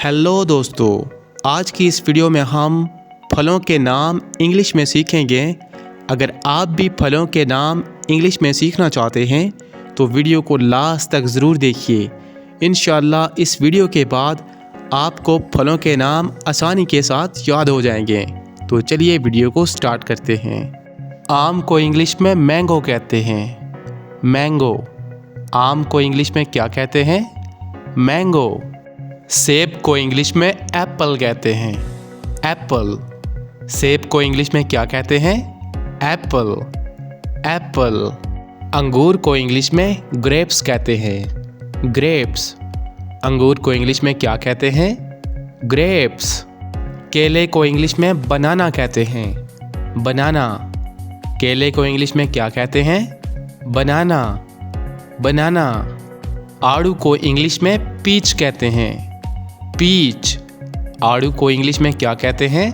Hello दोस्तों, आज की इस वीडियो में हम फलों के नाम इंग्लिश में सीखेंगे। अगर आप भी फलों के नाम इंग्लिश में सीखना चाहते हैं तो वीडियो को लास्ट तक ज़रूर देखिए। इंशाअल्लाह इस वीडियो के बाद आपको फलों के नाम आसानी के साथ याद हो जाएंगे। तो चलिए वीडियो को स्टार्ट करते हैं। आम को इंग्लिश में मैंगो कहते हैं। मैंगो। आम को इंग्लिश में क्या कहते हैं? मैंगो। सेब को इंग्लिश में एप्पल कहते हैं। एप्पल। सेब को इंग्लिश में क्या कहते हैं? एप्पल। एप्पल। अंगूर को इंग्लिश में ग्रेप्स कहते हैं। ग्रेप्स। अंगूर को इंग्लिश में क्या कहते हैं? ग्रेप्स। केले को इंग्लिश में बनाना कहते हैं। बनाना। केले को इंग्लिश में क्या कहते हैं? बनाना। बनाना। आड़ू को इंग्लिश में पीच कहते हैं। पीच। आड़ू को इंग्लिश में क्या कहते हैं?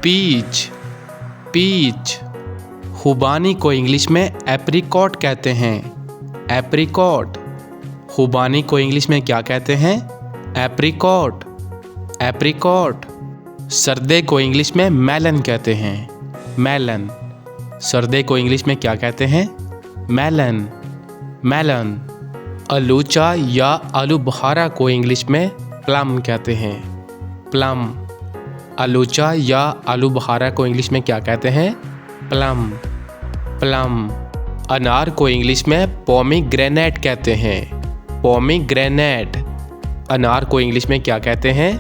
पीच। पीच। खुबानी को इंग्लिश में एप्रिकॉट कहते हैं। एप्रिकॉट। खुबानी को इंग्लिश में क्या कहते हैं? एप्रिकॉट। एप्रिकॉट। सरदे को इंग्लिश में मेलन कहते हैं। मेलन। सरदे को इंग्लिश में क्या कहते हैं? मेलन। मेलन। आलूचा या आलू बुखारा को इंग्लिश में प्लम कहते हैं। प्लम। आलूचा या आलू बुखारा को इंग्लिश में क्या कहते हैं? प्लम। प्लम। अनार को इंग्लिश में पोमीग्रेनेट कहते हैं। पोमीग्रेनेट। अनार को इंग्लिश में क्या कहते हैं?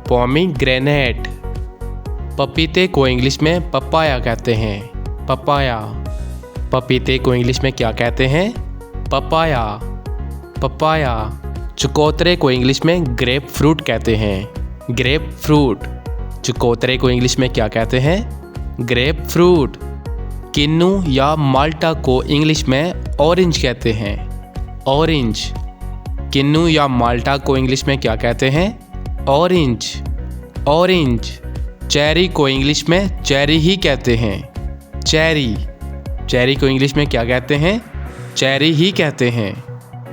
पोमीग्रेनेट। पपीते को इंग्लिश में पपाया कहते हैं। पपाया। पपीते को इंग्लिश में क्या कहते हैं? पपाया। पपाया। चकोतरे को इंग्लिश में ग्रेप फ्रूट कहते हैं। Grep fruit. चकोतरे को इंग्लिश में क्या कहते हैं? Grep fruit. किन्नू या माल्टा को इंग्लिश में ऑरेंज कहते हैं। ऑरेंज। किन्नू या माल्टा को इंग्लिश में क्या कहते हैं? ऑरेंज। ऑरेंज। चेरी को इंग्लिश में चेरी ही कहते हैं। चेरी। चेरी को इंग्लिश में क्या कहते हैं? चेरी ही कहते हैं।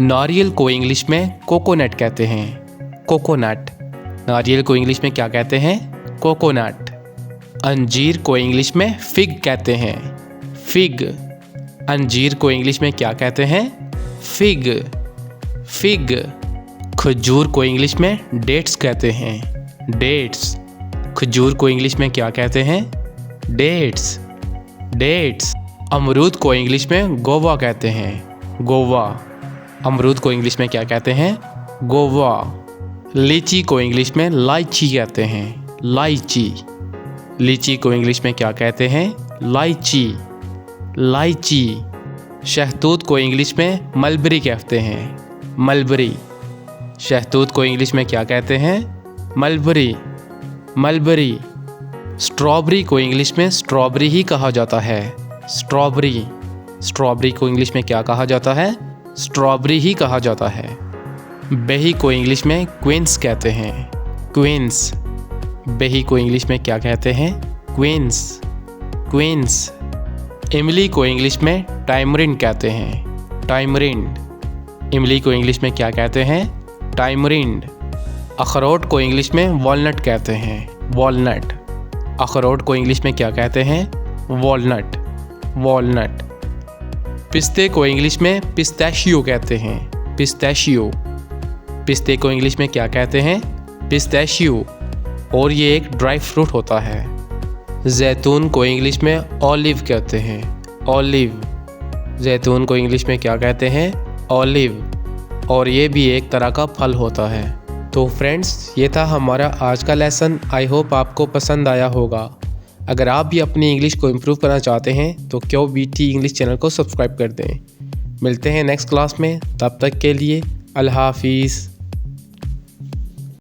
नारियल को इंग्लिश में कोकोनट कहते हैं। कोकोनट। नारियल को इंग्लिश में क्या कहते हैं? कोकोनट। अंजीर को इंग्लिश में फिग कहते हैं। फिग। अंजीर को इंग्लिश में क्या कहते हैं? फिग। फिग। खजूर को इंग्लिश में डेट्स कहते हैं। डेट्स। खजूर को इंग्लिश में क्या कहते हैं? डेट्स। डेट्स। अमरूद को इंग्लिश में गोवा कहते हैं। गोवा। अमरूद को इंग्लिश में क्या कहते हैं? गोवा। लीची को इंग्लिश में लाइची कहते हैं। लाइची। लीची को इंग्लिश में क्या कहते हैं? लाइची। लाइची। शहतूत को इंग्लिश में मलबरी कहते हैं। मलबरी। शहतूत को इंग्लिश में क्या कहते हैं? मलबरी। मलबरी। स्ट्रॉबेरी को इंग्लिश में स्ट्रॉबेरी ही कहा जाता है। स्ट्रॉबेरी। स्ट्रॉबेरी को इंग्लिश में क्या कहा जाता है? स्ट्रॉबेरी ही कहा जाता है। बेही को इंग्लिश में क्वींस कहते हैं। क्वींस। बेही को इंग्लिश में क्या कहते हैं? क्वींस। क्वींस। इमली को इंग्लिश में टाइमरिंड कहते हैं। टाइमरिंड। इमली को इंग्लिश में क्या कहते हैं? टाइमरिंड। अखरोट को इंग्लिश में वॉलनट कहते हैं। वॉलनट। अखरोट को इंग्लिश में क्या कहते हैं? वॉलनट। वॉलनट। पिस्ते को इंग्लिश में पिस्ताशियो कहते हैं। पिस्ताशियो। पिस्ते को इंग्लिश में क्या कहते हैं? पिस्ताशियो। और ये एक ड्राई फ्रूट होता है। जैतून को इंग्लिश में ऑलिव कहते हैं। ऑलिव। जैतून को इंग्लिश में क्या कहते हैं? ऑलिव। और ये भी एक तरह का फल होता है। तो फ्रेंड्स, ये था हमारा आज का लेसन। आई होप आपको पसंद आया होगा। अगर आप भी अपनी इंग्लिश को इम्प्रूव करना चाहते हैं तो QBT इंग्लिश चैनल को सब्सक्राइब कर दें। मिलते हैं नेक्स्ट क्लास में, तब तक के लिए अल्लाह हाफिज़।